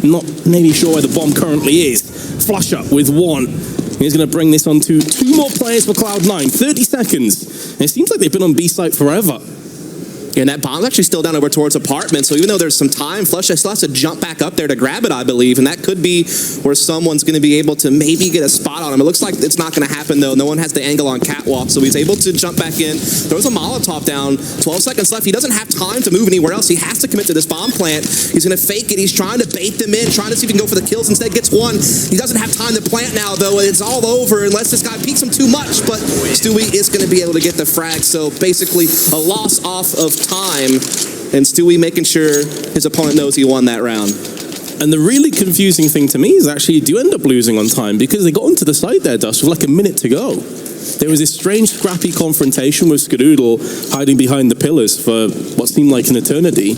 Not maybe sure where the bomb currently is. Flusher with one. He's going to bring this on to two more players for Cloud9. 30 seconds. And it seems like they've been on B site forever. And that bomb's actually still down over towards apartment, so even though there's some time, Flusha still has to jump back up there to grab it, I believe, and that could be where someone's going to be able to maybe get a spot on him. It looks like it's not going to happen, though. No one has the angle on Catwalk, so he's able to jump back in, throws a Molotov down, 12 seconds left. He doesn't have time to move anywhere else. He has to commit to this bomb plant. He's going to fake it. He's trying to bait them in, trying to see if he can go for the kills. Instead, gets one. He doesn't have time to plant now, though. It's all over unless this guy peeks him too much, but Stewie is going to be able to get the frag, so basically a loss off of time. And Stewie making sure his opponent knows he won that round. And the really confusing thing to me is actually you do end up losing on time because they got onto the side there, Dust, with like a minute to go. There was this strange scrappy confrontation with Skadoodle hiding behind the pillars for what seemed like an eternity.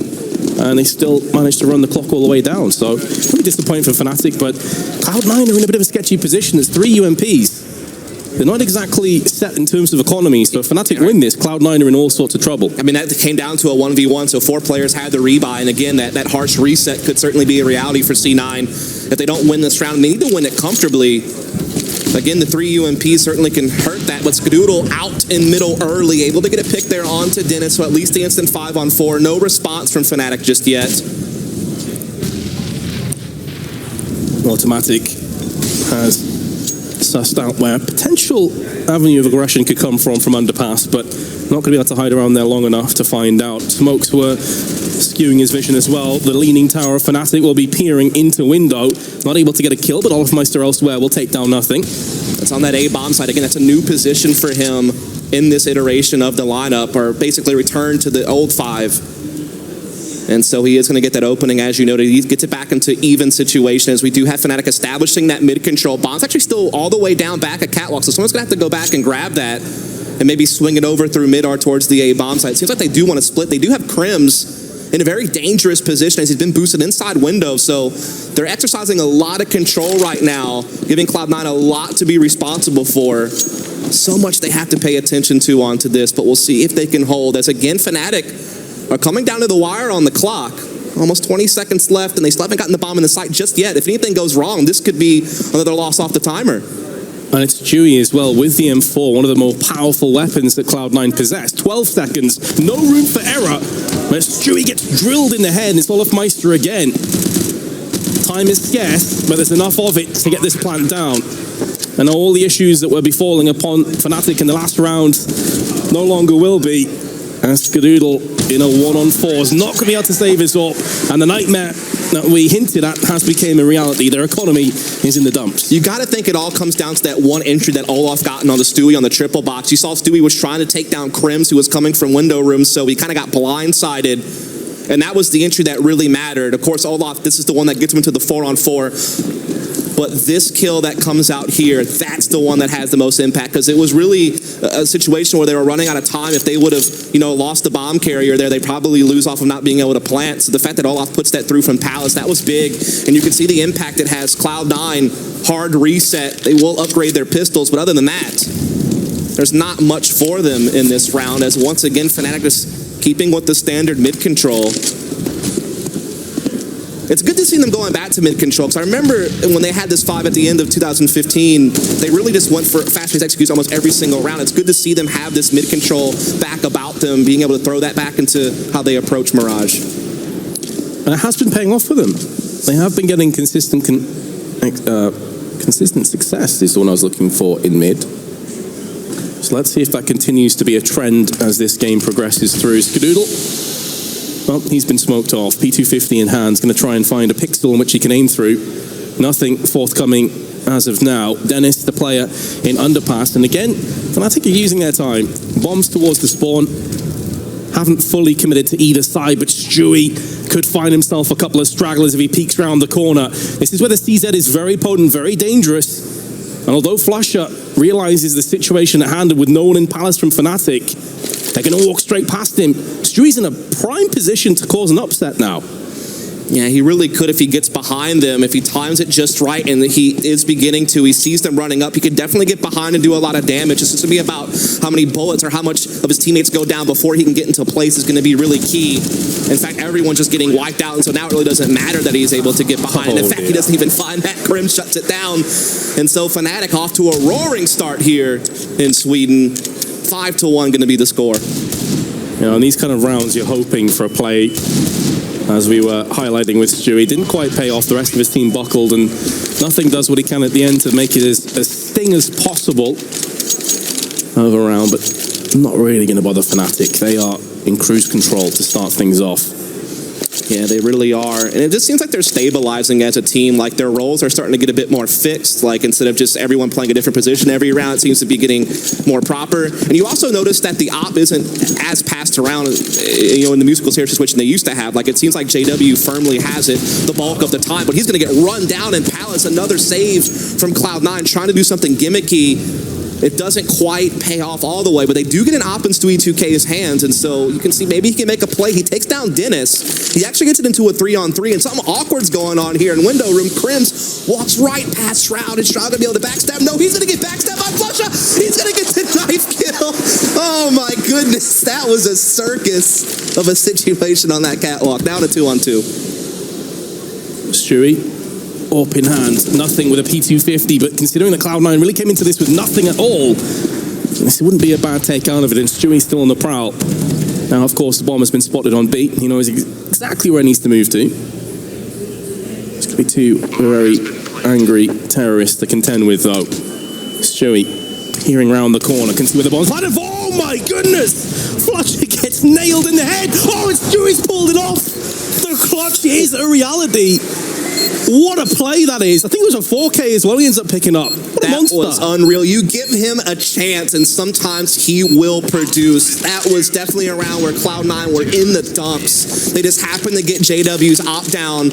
And they still managed to run the clock all the way down. So, pretty disappointing for Fnatic, but Cloud9 are in a bit of a sketchy position. It's 3 UMPs. They're not exactly set in terms of economy, so if Fnatic win this, Cloud9 are in all sorts of trouble. I mean, that came down to a 1v1, so 4 players had the rebuy, and again, that harsh reset could certainly be a reality for C9 if they don't win this round, and they need to win it comfortably. Again, the 3 UMPs certainly can hurt that, but Skadoodle out in middle early, able to get a pick there onto Dennis, so at least the instant 5-on-4. No response from Fnatic just yet. Automatic has sussed out where a potential avenue of aggression could come from Underpass, but not going to be able to hide around there long enough to find out. Smokes were skewing his vision as well. The leaning tower of Fnatic will be peering into window. Not able to get a kill, but Olafmeister elsewhere will take down nothing. That's on that A bomb side. Again, that's a new position for him in this iteration of the lineup, or basically return to the old 5. And so he is going to get that opening, as you noted. He gets it back into even situation, as we do have Fnatic establishing that mid-control. Bomb's actually still all the way down back at Catwalk, so someone's going to have to go back and grab that and maybe swing it over through mid-R towards the A bomb side. It seems like they do want to split. They do have Crims in a very dangerous position as he's been boosted inside window, so they're exercising a lot of control right now, giving Cloud9 a lot to be responsible for. So much they have to pay attention to onto this, but we'll see if they can hold, as again, Fnatic are coming down to the wire on the clock. Almost 20 seconds left, and they still haven't gotten the bomb in the site just yet. If anything goes wrong, this could be another loss off the timer. And it's Chewy as well with the M4, one of the more powerful weapons that Cloud9 possess. 12 seconds, no room for error. As Chewy gets drilled in the head, and it's Olafmeister again. Time is scarce, but there's enough of it to get this plant down. And all the issues that were befalling upon Fnatic in the last round no longer will be. And Skadoodle in a 1-on-4 is not going to be able to save his up. And the nightmare that we hinted at has become a reality. Their economy is in the dumps. You got to think it all comes down to that one entry that Olaf gotten on the Stewie on the triple box. You saw Stewie was trying to take down Crims, who was coming from window room, so he kind of got blindsided. And that was the entry that really mattered. Of course, Olaf, this is the one that gets him into the 4-on-4. But this kill that comes out here, that's the one that has the most impact, because it was really a situation where they were running out of time. If they would have, lost the bomb carrier there, they'd probably lose off of not being able to plant. So the fact that Olaf puts that through from Palace, that was big. And you can see the impact it has. Cloud9, hard reset. They will upgrade their pistols, but other than that, there's not much for them in this round, as once again, Fnatic is keeping with the standard mid-control. It's good to see them going back to mid-control, because I remember when they had this 5 at the end of 2015, they really just went for fast-paced execution almost every single round. It's good to see them have this mid-control back about them, being able to throw that back into how they approach Mirage. And it has been paying off for them. They have been getting consistent success, is the one I was looking for in mid. So let's see if that continues to be a trend as this game progresses through. Skadoodle. Well, he's been smoked off. P250 in hand, going to try and find a pixel in which he can aim through. Nothing forthcoming as of now. Dennis, the player in Underpass. And again, Fnatic are using their time. Bombs towards the spawn. Haven't fully committed to either side, but Stewie could find himself a couple of stragglers if he peeks around the corner. This is where the CZ is very potent, very dangerous. And although Flusher realizes the situation at hand with no one in Palace from Fnatic, they're going to walk straight past him. Stewie's in a prime position to cause an upset now. Yeah, he really could if he gets behind them, if he times it just right, and he is beginning to. He sees them running up. He could definitely get behind and do a lot of damage. It's just going to be about how many bullets or how much of his teammates go down before he can get into a place is going to be really key. In fact, everyone's just getting wiped out, and so now it really doesn't matter that he's able to get behind. In fact, he doesn't even find that. Grim shuts it down. And so Fnatic off to a roaring start here in Sweden. 5-1 going to be the score. You know, in these kind of rounds, you're hoping for a play, as we were highlighting with Stewie. Didn't quite pay off. The rest of his team buckled, and nothing does what he can at the end to make it as sting as possible over round, but not really going to bother Fnatic. They are in cruise control to start things off. Yeah, they really are. And it just seems like they're stabilizing as a team. Like, their roles are starting to get a bit more fixed. Like, instead of just everyone playing a different position every round, it seems to be getting more proper. And you also notice that the op isn't as passed around, you know, in the musical chairs situation they used to have. Like, it seems like JW firmly has it the bulk of the time, but he's going to get run down in Palace. Another save from Cloud9, trying to do something gimmicky. It doesn't quite pay off all the way, but they do get an op in Stewie 2K's hands, and so you can see maybe he can make a play. He takes down Dennis. He actually gets it into a 3-on-3, and something awkward's going on here in window room. Krims walks right past Shroud. Is Shroud going to be able to backstab? No, he's going to get backstabbed by Flusha. He's going to get the knife kill. Oh my goodness, that was a circus of a situation on that catwalk. Down to 2-on-2. Stewie up in hand, nothing with a P250, but considering that Cloud9 really came into this with nothing at all, this wouldn't be a bad take out of it, and Stewie's still on the prowl. Now, of course, the bomb has been spotted on B. He knows exactly where he needs to move to. It's going to be two very angry terrorists to contend with, though. Stewie peering round the corner, can see where the bomb's landed. Oh my goodness! Flusher gets nailed in the head. Oh, and Stewie's pulled it off. The clutch is a reality. What a play that is. I think it was a 4K as well he ends up picking up. What a monster. That was unreal. You give him a chance, and sometimes he will produce. That was definitely a round where Cloud9 were in the dumps. They just happened to get JW's op down.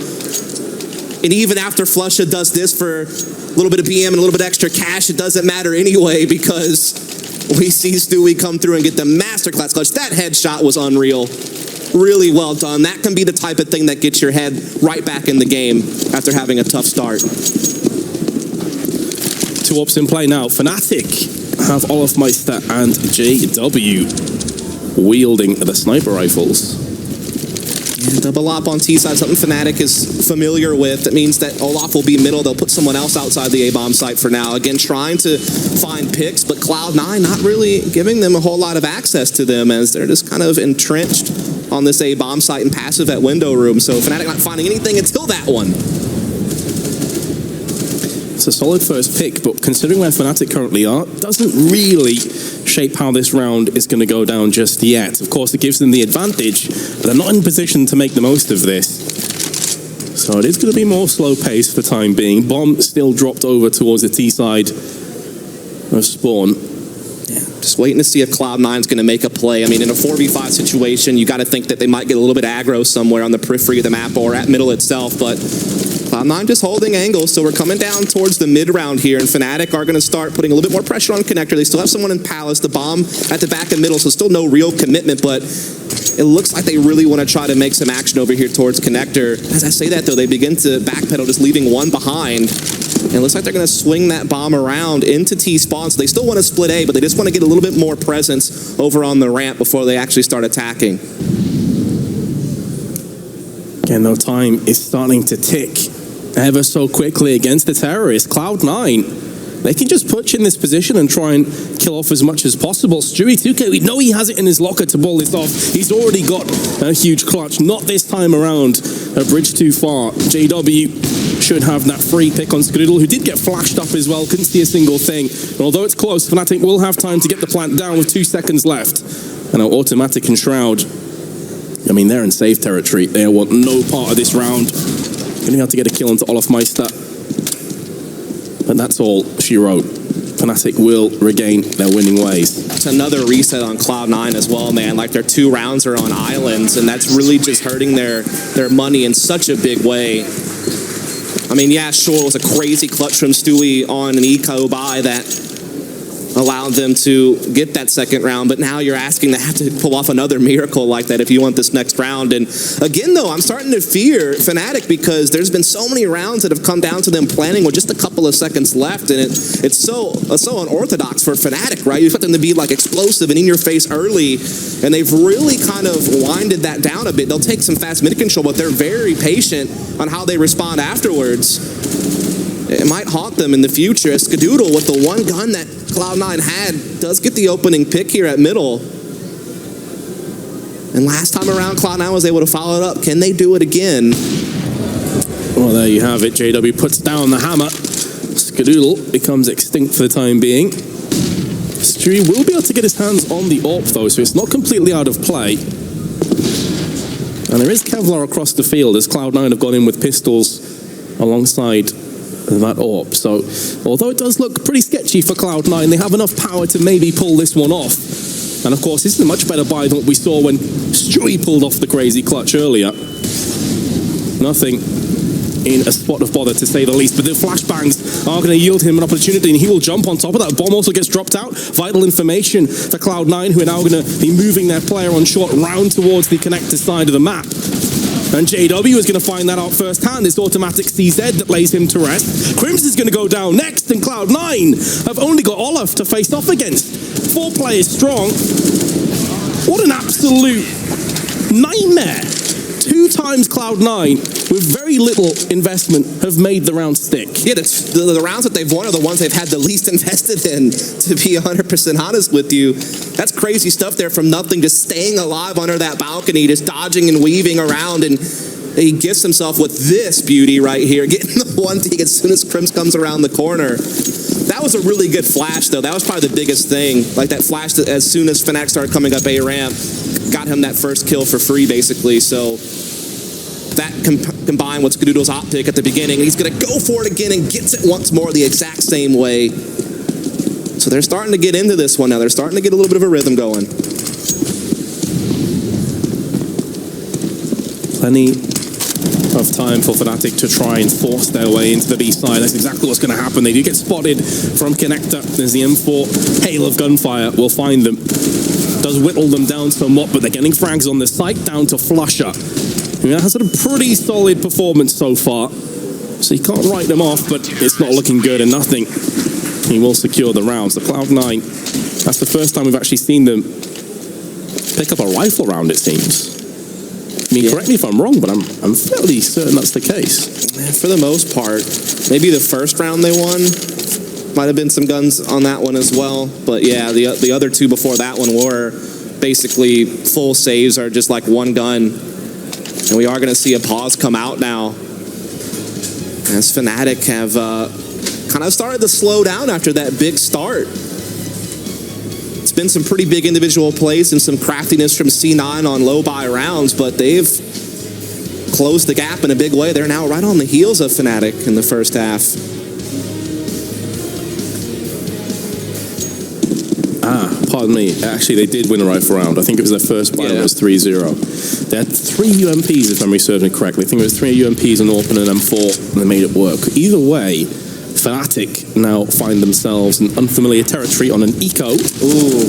And even after Flusha does this for a little bit of BM and a little bit extra cash, it doesn't matter anyway, because we see Stewie come through and get the masterclass clutch. That headshot was unreal. Really well done. That can be the type of thing that gets your head right back in the game after having a tough start. 2 ops in play now. Fnatic have Olafmeister and JW wielding the sniper rifles. Yeah, double op on T side, something Fnatic is familiar with. That means that Olaf will be middle. They'll put someone else outside the A-bomb site for now. Again, trying to find picks, but Cloud9 not really giving them a whole lot of access to them, as they're just kind of entrenched on this A-bomb site and passive at window room. So Fnatic not finding anything until that one. It's a solid first pick, but considering where Fnatic currently are, doesn't really shape how this round is going to go down just yet. Of course, it gives them the advantage, but they're not in position to make the most of this. So it is going to be more slow pace for the time being. Bomb still dropped over towards the T side of spawn. Yeah, just waiting to see if Cloud9's going to make a play. I mean, in a 4v5 situation, you got to think that they might get a little bit aggro somewhere on the periphery of the map or at middle itself, but Cloud9 just holding angles, so we're coming down towards the mid-round here, and Fnatic are going to start putting a little bit more pressure on Connector. They still have someone in Palace, the bomb at the back and middle, so still no real commitment, but it looks like they really want to try to make some action over here towards Connector. As I say that, though, they begin to backpedal, just leaving one behind. And it looks like they're going to swing that bomb around into T-spawn, so they still want to split A, but they just want to get a little bit more presence over on the ramp before they actually start attacking. Again, though, time is starting to tick ever so quickly against the terrorists. Cloud9, they can just push in this position and try and kill off as much as possible. Stewie 2K, we know he has it in his locker to pull this off. He's already got a huge clutch. Not this time around. A bridge too far. JW should have that free pick on Skrudl, who did get flashed up as well. Couldn't see a single thing. And although it's close, Fnatic will have time to get the plant down with 2 seconds left. And our automatic and Shroud, I mean, they're in safe territory. They want no part of this round. Going to have to get a kill into Olafmeister. But that's all she wrote. Fnatic will regain their winning ways. It's another reset on Cloud9 as well, man. Like, their 2 rounds are on islands, and that's really just hurting their money in such a big way. I mean, yeah, sure, it was a crazy clutch from Stewie on an eco buy that allowed them to get that second round, but now you're asking to have to pull off another miracle like that if you want this next round. And again, though, I'm starting to fear Fnatic because there's been so many rounds that have come down to them planning with just a couple of seconds left, and it's so unorthodox for Fnatic, right? You expect them to be like explosive and in your face early, and they've really kind of winded that down a bit. They'll take some fast mid control, but they're very patient on how they respond afterwards. It might haunt them in the future. Skadoodle, with the one gun that Cloud9 had, does get the opening pick here at middle. And last time around, Cloud9 was able to follow it up. Can they do it again? Well, there you have it. JW puts down the hammer. Skadoodle becomes extinct for the time being. Stewie will be able to get his hands on the AWP, though, so it's not completely out of play. And there is Kevlar across the field as Cloud9 have gone in with pistols alongside that AWP. So, although it does look pretty sketchy for Cloud9, they have enough power to maybe pull this one off. And of course, this is a much better buy than what we saw when Stewie pulled off the crazy clutch earlier. Nothing in a spot of bother, to say the least, but the flashbangs are going to yield him an opportunity, and he will jump on top of that. Bomb also gets dropped out. Vital information for Cloud9, who are now going to be moving their player on short round towards the connector side of the map. And JW is going to find that out firsthand. It's automatic CZ that lays him to rest. Crimson's going to go down next, and Cloud9 have only got Olaf to face off against. 4 players strong. What an absolute nightmare. 2 times Cloud9 with very little investment have made the round stick. Yeah, the rounds that they've won are the ones they've had the least invested in, to be 100% honest with you. That's crazy stuff there from nothing, just staying alive under that balcony, just dodging and weaving around, and he gets himself with this beauty right here, getting the one dig as soon as Crims comes around the corner. That was a really good flash, though. That was probably the biggest thing. Like that flash that as soon as Fnatic started coming up A ramp, got him that first kill for free, basically. So that combined with Skadoodle's optic at the beginning, he's going to go for it again and gets it once more the exact same way. So they're starting to get into this one now. They're starting to get a little bit of a rhythm going. Plenty of time for Fnatic to try and force their way into the B side. That's exactly what's going to happen. They do get spotted from connector. There's the M4 hail of gunfire. We'll find them. Does whittle them down somewhat, but they're getting frags on the site down to Flusher. That has had a pretty solid performance so far, so you can't write them off, but it's not looking good, and nothing. He will secure the round. So Cloud9, that's the first time we've actually seen them pick up a rifle round, it seems. I mean, correct me if I'm wrong, but I'm fairly certain that's the case. For the most part, maybe the first round they won, might have been some guns on that one as well, but yeah, the other 2 before that one were basically full saves or just like one gun. And we are going to see a pause come out now as Fnatic have kind of started to slow down after that big start. It's been some pretty big individual plays and some craftiness from C9 on low buy rounds, but they've closed the gap in a big way. They're now right on the heels of Fnatic in the first half. Pardon me. Actually, they did win a rifle round. I think it was their first buy. It was 3-0. They had 3 UMPs, if memory serves me correctly. I think it was 3 UMPs, an AWP, and an M4, and they made it work. Either way, Fnatic now find themselves in unfamiliar territory on an eco. Ooh.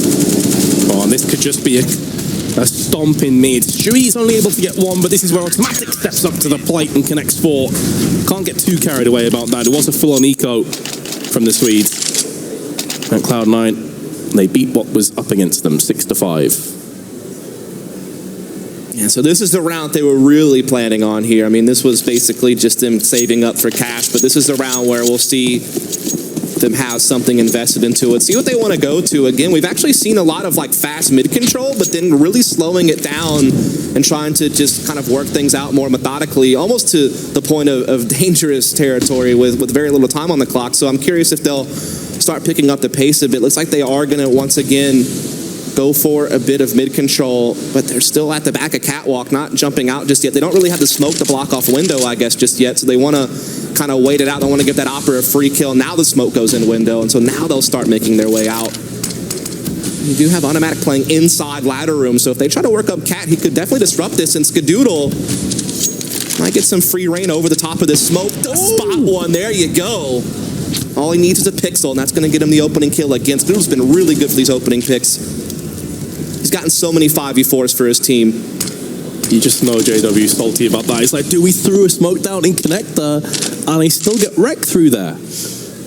Oh, and this could just be a stomp in mid. Stewie's only able to get 1, but this is where Automatic steps up to the plate and connects 4. Can't get too carried away about that. It was a full-on eco from the Swedes. And Cloud9, they beat what was up against them, 6-5. Yeah, so this is the round they were really planning on here. I mean, this was basically just them saving up for cash, but this is the round where we'll see them have something invested into it. See what they want to go to. Again, we've actually seen a lot of like fast mid control, but then really slowing it down and trying to just kind of work things out more methodically, almost to the point of dangerous territory with very little time on the clock. So I'm curious if they'll start picking up the pace a bit. Looks like they are going to once again go for a bit of mid control, but they're still at the back of catwalk, not jumping out just yet. They don't really have the smoke to block off window, I guess, just yet. So they want to kind of wait it out. They want to give that Opera a free kill. Now the smoke goes in window, and so now they'll start making their way out. You do have Automatic playing inside ladder room, so if they try to work up Cat, he could definitely disrupt this, and Skadoodle might get some free reign over the top of this smoke. Spot one, there you go. All he needs is a pixel, and that's going to get him the opening kill again. Scoodle's been really good for these opening picks. He's gotten so many 5v4s for his team. You just know JW's salty about that. He's like, dude, we threw a smoke down in connector, and they still get wrecked through there.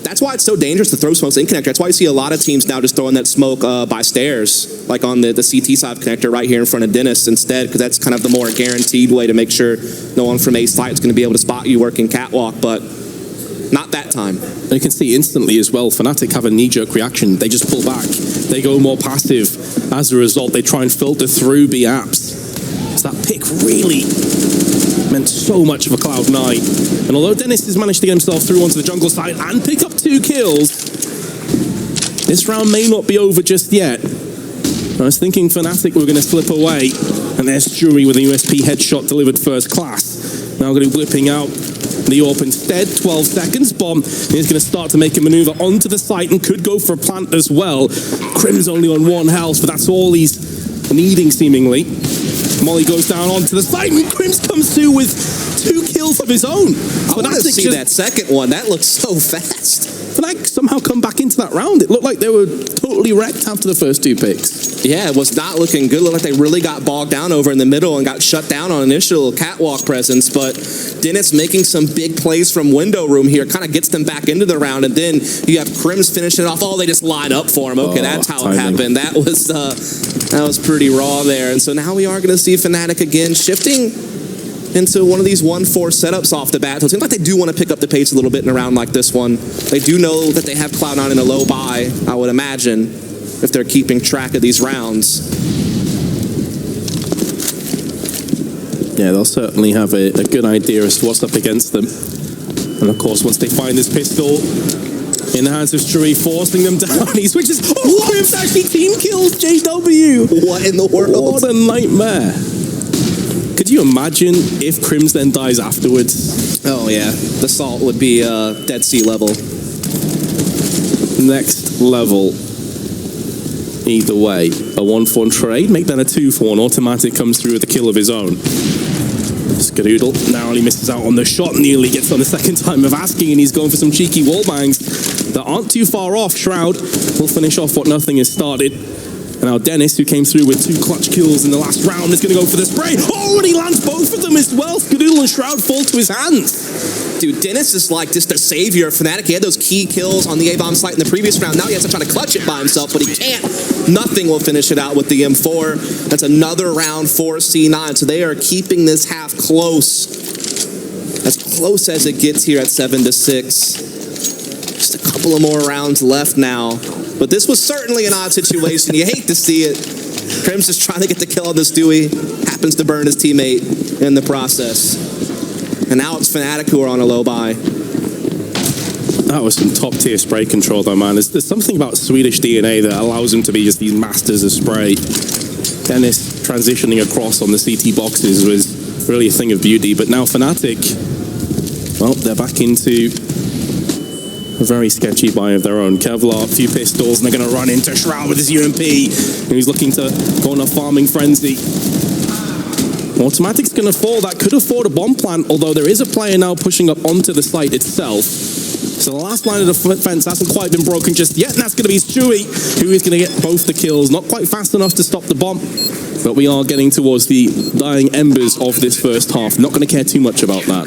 That's why it's so dangerous to throw smokes in connector. That's why you see a lot of teams now just throwing that smoke by stairs, like on the CT side of connector right here in front of Dennis instead, because that's kind of the more guaranteed way to make sure no one from A site is going to be able to spot you working catwalk, but not that time. And you can see instantly as well, Fnatic have a knee-jerk reaction. They just pull back. They go more passive. As a result, they try and filter through B apps. So that pick really meant so much for Cloud9. And although Dennis has managed to get himself through onto the jungle side and pick up 2 kills, this round may not be over just yet. I was thinking Fnatic were going to slip away, and there's Jury with a USP headshot delivered first class. Now going to be whipping out the AWP instead. 12 seconds. Bomb is going to start to make a maneuver onto the site and could go for a plant as well. Crim's only on 1 health, but that's all he's needing seemingly. Molly goes down onto the side, and Crims comes through with 2 kills of his own. I want to see that second one. That looks so fast. Fnatic somehow come back into that round. It looked like they were totally wrecked after the first 2 picks. Yeah, it was not looking good. It looked like they really got bogged down over in the middle and got shut down on initial catwalk presence. But Dennis making some big plays from window room here kind of gets them back into the round. And then you have Crims finishing it off. Oh, they just line up for him. Okay, that's how it happened. That was pretty raw there. And so now we are going to see Fnatic again shifting into one of these 1-4 setups off the bat. So it seems like they do want to pick up the pace a little bit in a round like this one. They do know that they have Cloud9 in a low buy, I would imagine, if they're keeping track of these rounds. Yeah, they'll certainly have a good idea as to what's up against them. And of course, once they find this pistol in the hands of Shuri, forcing them down, he switches. Oh, Crims actually team kills JW. What in the world? What a nightmare. Could you imagine if Crims then dies afterwards? Oh yeah, the salt would be Dead Sea level. Next level. Either way, a 1-for-1 trade, make that a 2-for-1. Automatic comes through with a kill of his own. Skadoodle narrowly misses out on the shot, nearly gets on the second time of asking, and he's going for some cheeky wall bangs that aren't too far off. Shroud will finish off what nothing has started. And now Dennis, who came through with 2 clutch kills in the last round, is going to go for the spray. Oh, and he lands both of them as well. Skadoodle and Shroud fall to his hands. Dude, Dennis is like just the savior of Fnatic. He had those key kills on the A-bomb site in the previous round. Now he has to try to clutch it by himself, but he can't. Nothing will finish it out with the M4. That's another round for C9. So they are keeping this half close. As close as it gets here at 7-6. Just a couple of more rounds left now. But this was certainly an odd situation. You hate to see it. Crims is trying to get the kill on this Dewey. Happens to burn his teammate in the process. And now it's Fnatic who are on a low buy. That was some top-tier spray control, though, man. There's something about Swedish DNA that allows them to be just these masters of spray. Dennis transitioning across on the CT boxes was really a thing of beauty. But now Fnatic, well, they're back into a very sketchy buy of their own. Kevlar, a few pistols, and they're going to run into Shroud with his UMP, and he's looking to go on a farming frenzy. Automatic's going to fall. That could afford a bomb plant, although there is a player now pushing up onto the site itself. So the last line of the fence hasn't quite been broken just yet, and that's going to be Stewie, who is going to get both the kills. Not quite fast enough to stop the bomb, but we are getting towards the dying embers of this first half. Not going to care too much about that.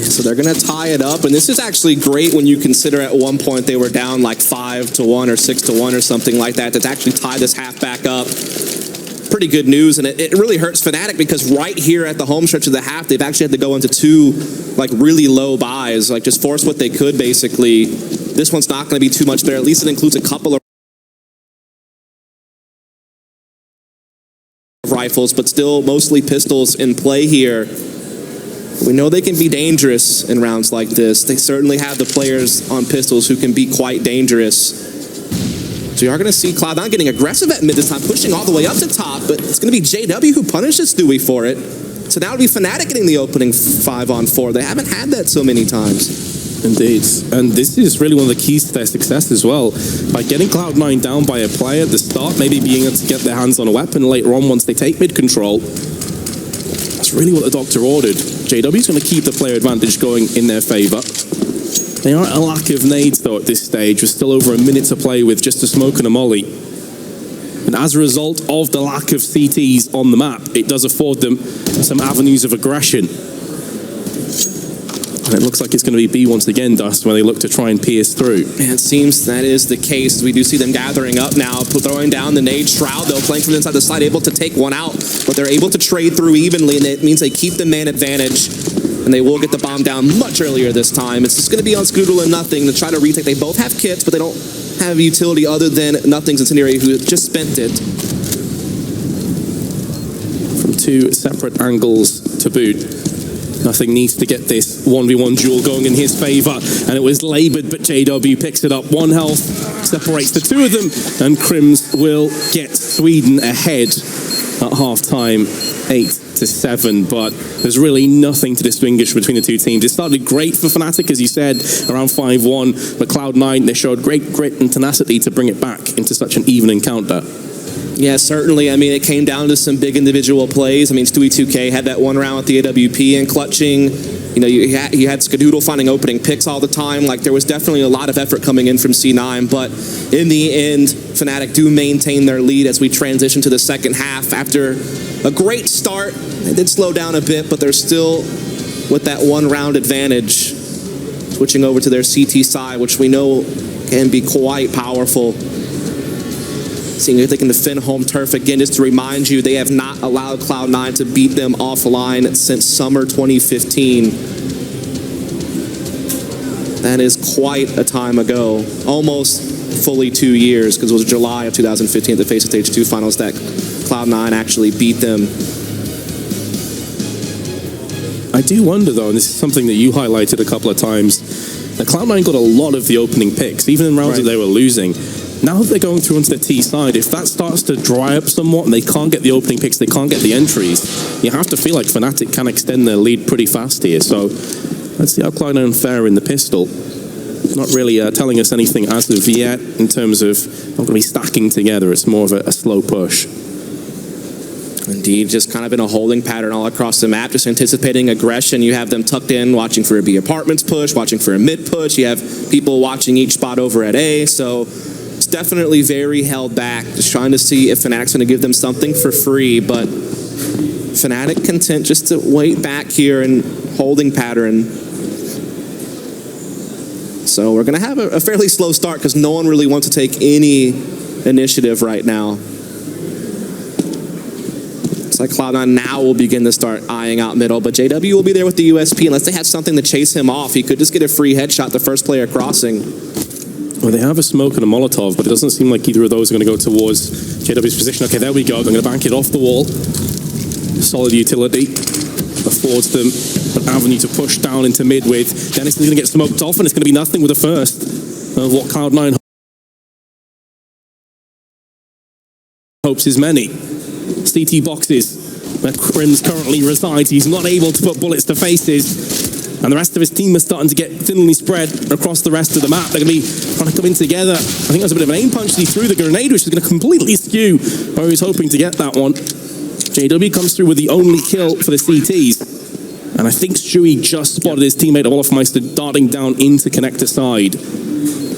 So they're going to tie it up, and this is actually great when you consider at one point they were down like 5-1 or 6-1 or something like that, to actually tie this half back up. Pretty good news, and it really hurts Fnatic because right here at the home stretch of the half, they've actually had to go into 2 like really low buys, like just force what they could basically. This one's not going to be too much better. At least it includes a couple of rifles, but still mostly pistols in play here. We know they can be dangerous in rounds like this. They certainly have the players on pistols who can be quite dangerous. So you are going to see Cloud9 getting aggressive at mid this time, pushing all the way up to top, but it's going to be JW who punishes Stewie for it. So now it'll be Fnatic getting the opening 5-on-4. They haven't had that so many times. Indeed. And this is really one of the keys to their success as well. By getting Cloud9 down by a player at the start, maybe being able to get their hands on a weapon later on once they take mid control. That's really what the doctor ordered. JW's going to keep the player advantage going in their favor. They are at a lack of nades, though, at this stage. We're still over a minute to play with just a smoke and a molly. And as a result of the lack of CTs on the map, it does afford them some avenues of aggression. And it looks like it's going to be B once again, Dust, where they look to try and pierce through. And it seems that is the case. We do see them gathering up now, throwing down the nade. Shroud, though, playing from inside the side, able to take one out, but they're able to trade through evenly, and it means they keep the man advantage, and they will get the bomb down much earlier this time. It's just going to be on Scoodle and Nothing to try to retake. They both have kits, but they don't have utility other than Nothing's Incendiary, who just spent it. From two separate angles to boot. Nothing needs to get this 1v1 duel going in his favor, and it was labored, but JW picks it up. 1 health separates the two of them, and Crims will get Sweden ahead at half-time, 8-7, but there's really nothing to distinguish between the two teams. It started great for Fnatic, as you said, around 5-1, but Cloud9, they showed great grit and tenacity to bring it back into such an even encounter. Yeah, certainly. I mean, it came down to some big individual plays. I mean, Stewie 2K had that one round with the AWP and clutching. You know, you had Skadoodle finding opening picks all the time. Like, there was definitely a lot of effort coming in from C9, but in the end, Fnatic do maintain their lead as we transition to the second half. After a great start, they did slow down a bit, but they're still with that one-round advantage, switching over to their CT side, which we know can be quite powerful. Seeing if they can defend home turf again, just to remind you, they have not allowed Cloud9 to beat them offline since summer 2015. That is quite a time ago, almost fully 2 years, because it was July of 2015 at the Face of Stage 2 finals that Cloud9 actually beat them. I do wonder, though, and this is something that you highlighted a couple of times, that Cloud9 got a lot of the opening picks, even in rounds that they were losing. Now that they're going through onto the T side, if that starts to dry up somewhat and they can't get the opening picks, they can't get the entries, you have to feel like Fnatic can extend their lead pretty fast here. So let's see how Cloud9 fare in the pistol. Not really telling us anything as of yet in terms of not going to be stacking together. It's more of a slow push. Indeed, just kind of in a holding pattern all across the map, just anticipating aggression. You have them tucked in, watching for a B apartments push, watching for a mid push. You have people watching each spot over at A. So it's definitely very held back, just trying to see if Fnatic's going to give them something for free, but Fnatic content just to wait back here in holding pattern. So we're going to have a fairly slow start because no one really wants to take any initiative right now. It's like Cloud9 now will begin to start eyeing out middle, but JW will be there with the USP unless they have something to chase him off. He could just get a free headshot the first player crossing. Well, they have a smoke and a Molotov, but it doesn't seem like either of those are going to go towards JW's position. Okay, there we go. They're going to bank it off the wall. Solid utility affords them an avenue to push down into mid with. Dennis is going to get smoked off, and it's going to be nothing with the first of what Cloud9 hopes is many. CT boxes where Crims currently resides. He's not able to put bullets to faces. And the rest of his team is starting to get thinly spread across the rest of the map. They're going to be trying to come in together. I think that was a bit of an aim punch. He threw the grenade, which is going to completely skew where he was hoping to get that one. JW comes through with the only kill for the CTs. And I think Stewie just spotted his teammate Olafmeister darting down into connector side.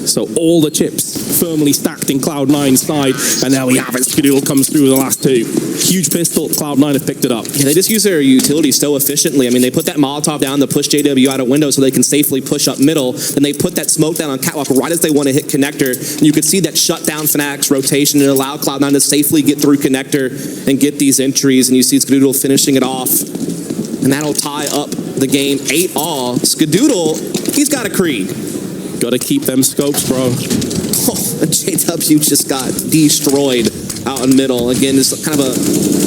So all the chips firmly stacked in Cloud9's side, and now we have it. Skadoodle comes through with the last two. Huge pistol, Cloud9 have picked it up. Yeah, they just use their utility so efficiently. I mean, they put that Molotov down to push JW out a window so they can safely push up middle, and they put that smoke down on Catwalk right as they want to hit connector, and you could see that shut down Fnatic's rotation and allow Cloud9 to safely get through connector and get these entries, and you see Skadoodle finishing it off, and that'll tie up the game 8-all. Skadoodle, he's got a Krieg. Gotta keep them scopes, bro. Oh, JW just got destroyed out in middle. Again, this kind of a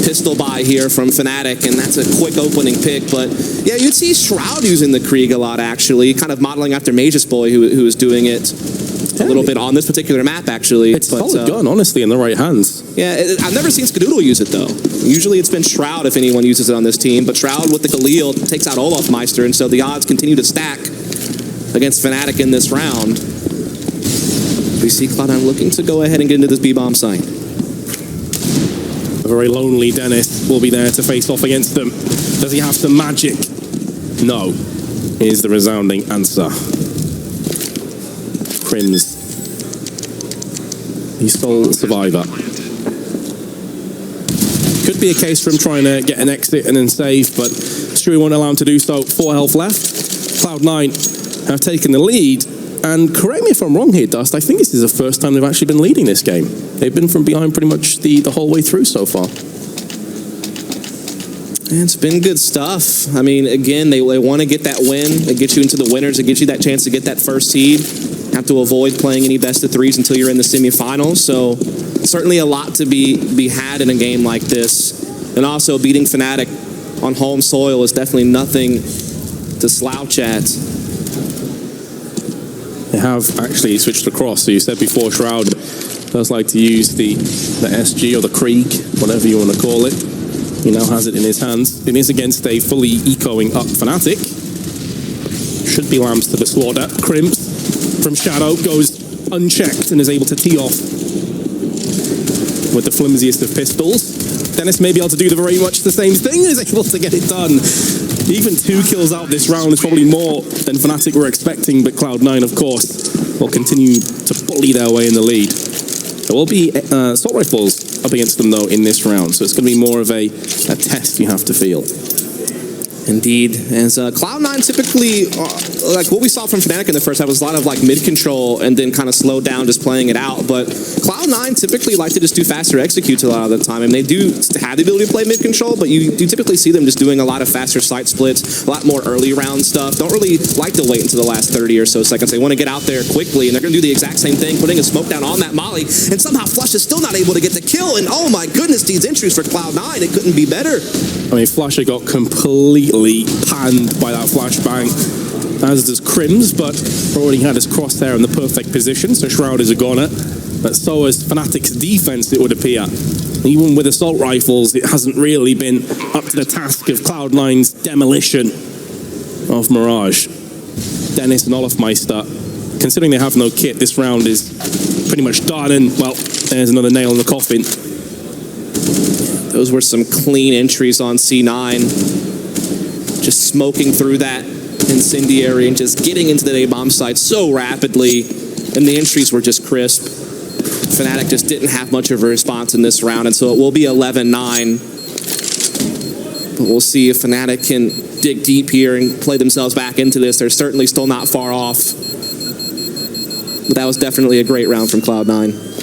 pistol buy here from Fnatic, and that's a quick opening pick. But yeah, you'd see Shroud using the Krieg a lot, actually, kind of modeling after Magus Boy, who was doing it a little bit on this particular map, actually. It's a solid gun, honestly, in the right hands. Yeah, I've never seen Skadoodle use it, though. Usually it's been Shroud if anyone uses it on this team, but Shroud with the Galil takes out Olafmeister, and so the odds continue to stack against Fnatic in this round. We see Cloud9 looking to go ahead and get into this B-bomb site. A very lonely Dennis will be there to face off against them. Does he have some magic? No, is the resounding answer. Crims, the sole survivor. Could be a case for him trying to get an exit and then save, but Stewie won't allow him to do so. 4 health left. Cloud9 have taken the lead. And correct me if I'm wrong here, Dust, I think this is the first time they've actually been leading this game. They've been from behind pretty much the whole way through so far. It's been good stuff. I mean, again, they want to get that win. It gets you into the winners. It gives you that chance to get that first seed. Have to avoid playing any best of threes until you're in the semifinals. So certainly a lot to be had in a game like this. And also beating Fnatic on home soil is definitely nothing to slouch at. They have actually switched across. So you said before, Shroud does like to use the SG or the Krieg, whatever you want to call it. He now has it in his hands. It is against a fully ecoing up Fnatic. Should be lambs to the slaughter. Crims from Shadow goes unchecked and is able to tee off with the flimsiest of pistols. Dennis may be able to do very much the same thing, is able to get it done. Even 2 kills out this round is probably more than Fnatic were expecting, but Cloud9, of course, will continue to bully their way in the lead. There will be assault rifles up against them, though, in this round, so it's going to be more of a test you have to feel. Indeed. As Cloud9 typically, like what we saw from Fnatic in the first half was a lot of like mid-control and then kind of slow down just playing it out. But Cloud9 typically like to just do faster executes a lot of the time. And they do have the ability to play mid-control, but you do typically see them just doing a lot of faster site splits, a lot more early round stuff. Don't really like to wait until the last 30 or so seconds. They want to get out there quickly, and they're going to do the exact same thing, putting a smoke down on that molly. And somehow Flush is still not able to get the kill. And oh my goodness, these entries for Cloud9, it couldn't be better. I mean, Flusher got completely panned by that flashbang, as does Crims, but already had his crosshair in the perfect position, so Shroud is a goner. But so is Fnatic's defense, it would appear. Even with assault rifles, it hasn't really been up to the task of Cloud9's demolition of Mirage. Dennis and Olafmeister, considering they have no kit, this round is pretty much done, and, well, there's another nail in the coffin. Those were some clean entries on C9. Just smoking through that incendiary and just getting into the A-bomb site so rapidly. And the entries were just crisp. Fnatic just didn't have much of a response in this round, and so it will be 11-9. But we'll see if Fnatic can dig deep here and play themselves back into this. They're certainly still not far off. But that was definitely a great round from Cloud9.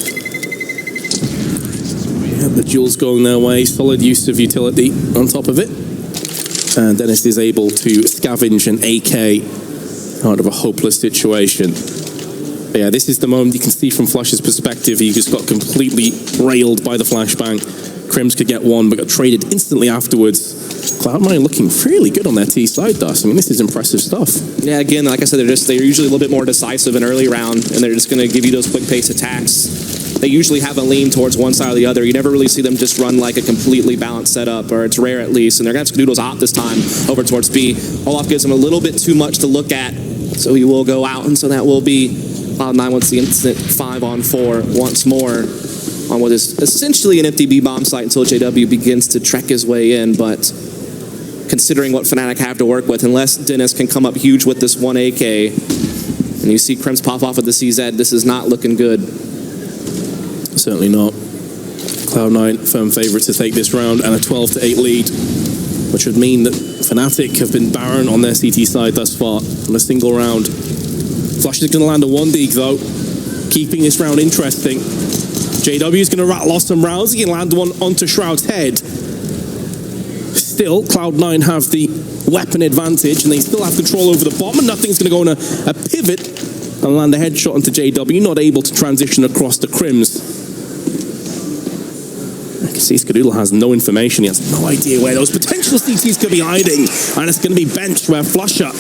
The duels going their way, solid use of utility on top of it. And Dennis is able to scavenge an AK out of a hopeless situation. But yeah, this is the moment you can see from Flush's perspective. He just got completely railed by the flashbang. Crims could get one, but got traded instantly afterwards. Cloud9 looking really good on their T side, Dust. I mean, this is impressive stuff. Yeah, again, like I said, they're usually a little bit more decisive in early round, and they're just going to give you those quick pace attacks. They usually have a lean towards one side or the other. You never really see them just run like a completely balanced setup, or it's rare at least. And they're going to have Skadoodle's op this time over towards B. Olaf gives him a little bit too much to look at, so he will go out. And so that will be Cloud9 once the instant 5-on-4 once more on what is essentially an empty B bomb site until JW begins to trek his way in. But considering what Fnatic have to work with, unless Dennis can come up huge with this one AK, and you see Crims pop off with the CZ, this is not looking good. Certainly not. Cloud9 firm favourite to take this round, and a 12-8 lead, which would mean that Fnatic have been barren on their CT side thus far in a single round. Flush is going to land a 1-dig though, keeping this round interesting. JW is going to rattle off some rounds. He can land one onto Shroud's head. Still, Cloud9 have the weapon advantage, and they still have control over the bomb, and nothing's going to go on a pivot and land a headshot onto JW, not able to transition across the Crims. I can see Skadoodle has no information. He has no idea where those potential CTs could be hiding. And it's going to be benched where Flusher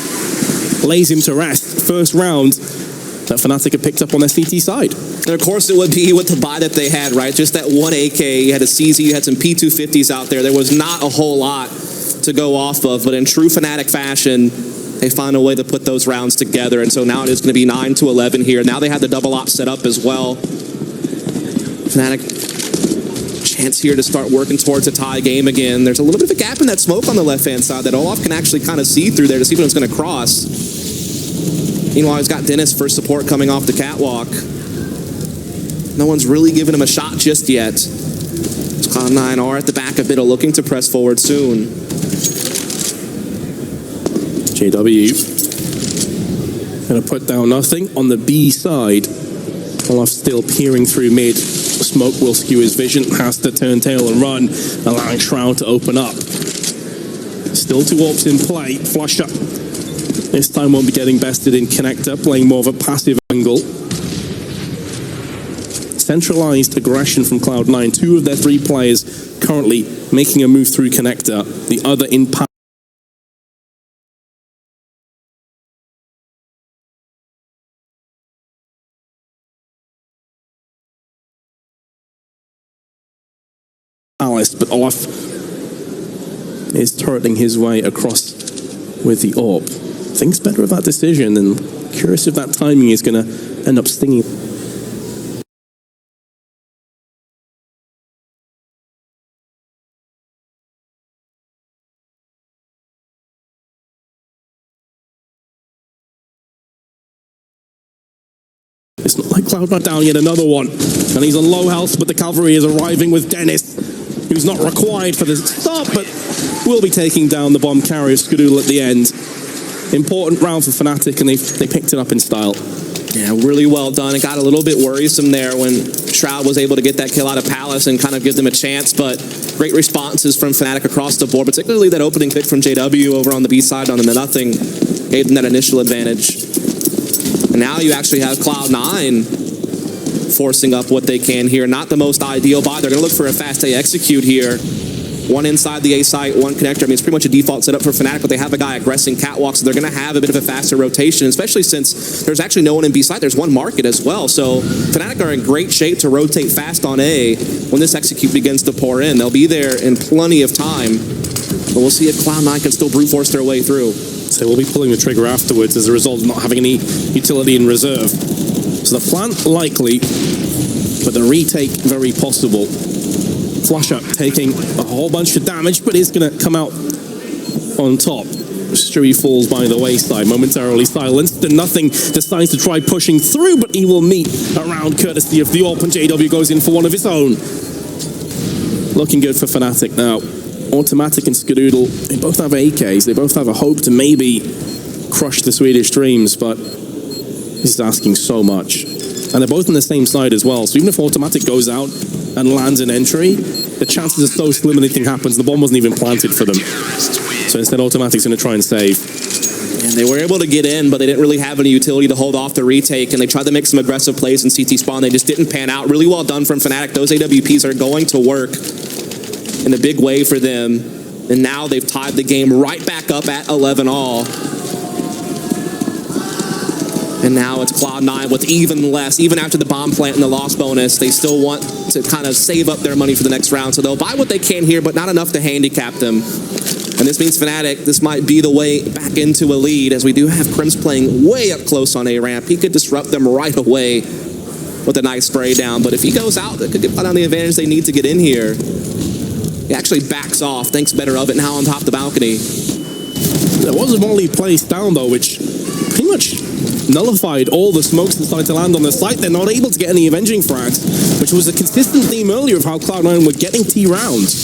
lays him to rest. First round that Fnatic have picked up on their CT side. And of course it would be with the buy that they had, right? Just that one AK, you had a CZ, you had some P250s out there. There was not a whole lot to go off of, but in true Fnatic fashion, they found a way to put those rounds together. And so now it is going to be 9-11 here. Now they had the double op set up as well. Fnatic, chance here to start working towards a tie game again. There's a little bit of a gap in that smoke on the left-hand side that Olaf can actually kind of see through there to see when it's going to cross. Meanwhile, he's got Dennis for support coming off the catwalk. No one's really giving him a shot just yet. Cloud9 are at the back a bit, looking to press forward soon. JW going to put down nothing on the B side. Olaf still peering through mid. Smoke will skew his vision, has to turn tail and run, allowing Shroud to open up. Still 2 AWPs in play. Flush up. This time won't be getting bested in connector, playing more of a passive angle. Centralized aggression from Cloud9. 2 of their 3 players currently making a move through connector. The other in Alice, but Olaf is turreting his way across with the AWP. Thinks better of that decision, and curious if that timing is going to end up stinging. It's not like Cloud9 down yet another one, and he's on low health, but the cavalry is arriving with Dennis, who's not required for the start, but will be taking down the bomb carrier Skadoodle at the end. Important round for Fnatic, and they picked it up in style. Yeah, really well done. It got a little bit worrisome there when Shroud was able to get that kill out of Palace and kind of give them a chance, but great responses from Fnatic across the board, particularly that opening pick from JW over on the B side on the nothing gave them that initial advantage. And now you actually have Cloud9 forcing up what they can here. Not the most ideal buy. They're going to look for a fast A execute here. 1 inside the A site, 1 connector. I mean, it's pretty much a default setup for Fnatic, but they have a guy aggressing catwalk, so they're going to have a bit of a faster rotation, especially since there's actually no one in B site. There's 1 market as well. So Fnatic are in great shape to rotate fast on A when this execute begins to pour in. They'll be there in plenty of time, but we'll see if Cloud9 can still brute force their way through. So we'll be pulling the trigger afterwards as a result of not having any utility in reserve. So the plant likely, but the retake very possible. Flush up taking a whole bunch of damage, but is going to come out on top. Stewie falls by the wayside, momentarily silenced, and nothing decides to try pushing through, but he will meet around courtesy of the AWP, and JW goes in for one of his own. Looking good for Fnatic now. Automatic and Skadoodle, they both have AKs, they both have a hope to maybe crush the Swedish Dreams, but this is asking so much. And they're both on the same side as well, so even if Automatic goes out and lands an entry, the chances are so slim anything happens. The bomb wasn't even planted for them. So instead, Automatic's going to try and save. And they were able to get in, but they didn't really have any utility to hold off the retake, and they tried to make some aggressive plays in CT spawn. They just didn't pan out. Really well done from Fnatic. Those AWPs are going to work in a big way for them. And now they've tied the game right back up at 11-all. And now it's Cloud9 with even less. Even after the bomb plant and the loss bonus, they still want to kind of save up their money for the next round. So they'll buy what they can here, but not enough to handicap them. And this means Fnatic, this might be the way back into a lead, as we do have Crims playing way up close on A-ramp. He could disrupt them right away with a nice spray down. But if he goes out, that could give Cloud9 the advantage they need to get in here. He actually backs off, thinks better of it, now on top of the balcony. There was a volley placed down, though, which pretty much nullified all the smokes that started to land on the site. They're not able to get any avenging frags, which was a consistent theme earlier of how Cloud9 were getting T rounds.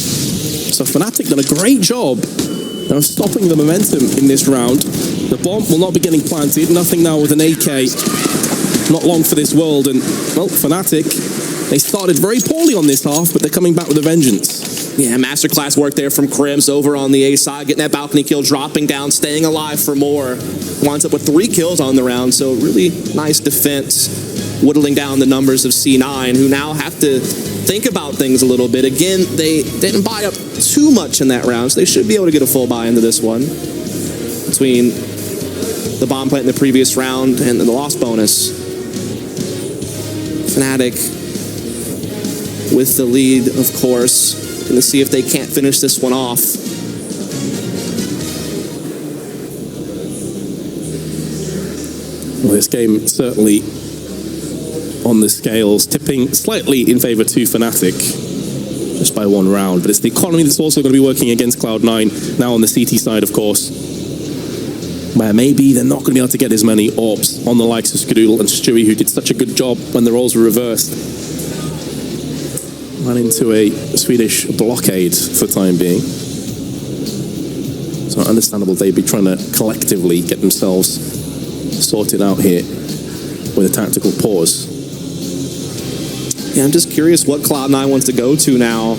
So Fnatic done a great job of stopping the momentum in this round. The bomb will not be getting planted. Nothing now with an AK. Not long for this world. And, well, Fnatic, they started very poorly on this half, but they're coming back with a vengeance. Yeah, masterclass work there from Crims over on the A side, getting that balcony kill, dropping down, staying alive for more. Winds up with 3 kills on the round, so really nice defense, whittling down the numbers of C9, who now have to think about things a little bit. Again, they didn't buy up too much in that round, so they should be able to get a full buy into this one. Between the bomb plant in the previous round and the loss bonus. Fnatic with the lead, of course. Going to see if they can't finish this one off. Well, this game certainly on the scales, tipping slightly in favor to Fnatic, just by 1 round. But it's the economy that's also going to be working against Cloud9, now on the CT side, of course. where maybe they're not going to be able to get as many orbs on the likes of Skadoodle and Stewie, who did such a good job when the roles were reversed. Ran into a Swedish blockade for the time being. So understandable they'd be trying to collectively get themselves sorted out here with a tactical pause. Yeah, I'm just curious what Cloud9 wants to go to now.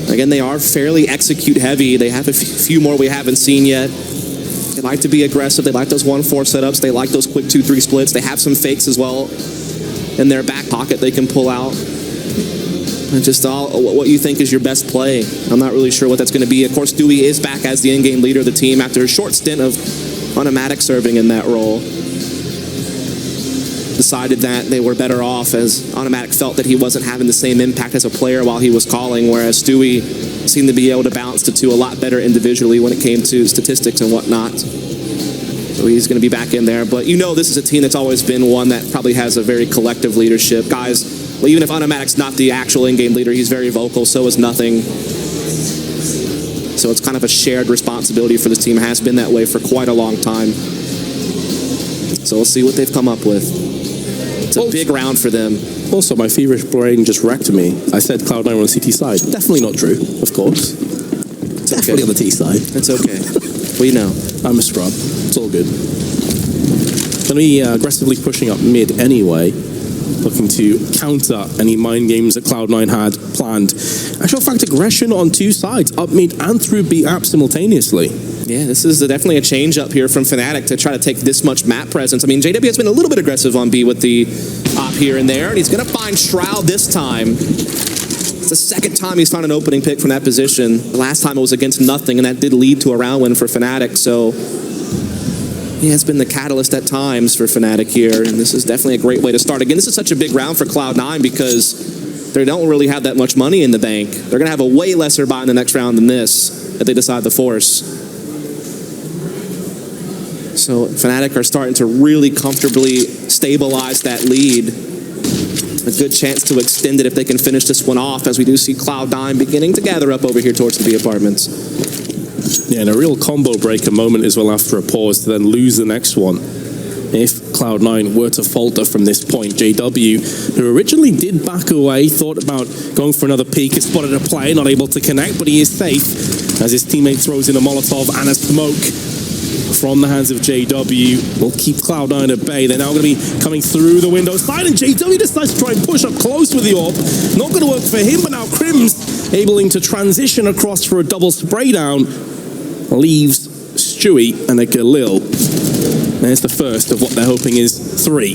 Again, they are fairly execute heavy. They have a few more we haven't seen yet. They like to be aggressive. They like those 1-4 setups. They like those quick 2-3 splits. They have some fakes as well in their back pocket they can pull out. And just what you think is your best play. I'm not really sure what that's going to be. Of course, Dewey is back as the in-game leader of the team after a short stint of Fnatic serving in that role. Decided that they were better off as Fnatic felt that he wasn't having the same impact as a player while he was calling, whereas Stewie seemed to be able to balance the two a lot better individually when it came to statistics and whatnot. So he's going to be back in there. But you know this is a team that's always been one that probably has a very collective leadership. Guys, well, even if Fnatic's not the actual in-game leader, he's very vocal, so is Nothing. So it's kind of a shared responsibility for this team. It has been that way for quite a long time. So we'll see what they've come up with. It's a big round for them. Also, my feverish brain just wrecked me. I said Cloud9 on the CT side. Definitely not true, of course. It's Definitely okay. on the T side. It's okay. We know. I'm a scrub. It's all good. Going to be aggressively pushing up mid anyway, looking to counter any mind games that Cloud9 had planned. Actual fact, aggression on two sides, up mid and through B app simultaneously. Yeah, this is definitely a change up here from Fnatic to try to take this much map presence. I mean, JW has been a little bit aggressive on B with the op here and there, and he's going to find Shroud this time. It's the second time he's found an opening pick from that position. The last time it was against Nothing, and that did lead to a round win for Fnatic, so yeah, it's been the catalyst at times for Fnatic here, and this is definitely a great way to start. Again, this is such a big round for Cloud9 because they don't really have that much money in the bank. They're going to have a way lesser buy in the next round than this if they decide to force. So Fnatic are starting to really comfortably stabilize that lead. A good chance to extend it if they can finish this one off, as we do see Cloud9 beginning to gather up over here towards the B apartments. Yeah, and a real combo breaker moment as well after a pause to then lose the next one. If Cloud9 were to falter from this point, JW, who originally did back away, thought about going for another peek, has spotted a play, not able to connect, but he is safe as his teammate throws in a Molotov and a smoke from the hands of JW. Will keep Cloud9 at bay. They're now going to be coming through the window side, and JW decides to try and push up close with the orb. Not going to work for him, but now Crim's able to transition across for a double spray down. Leaves Stewie and a Galil. There's the first of what they're hoping is 3.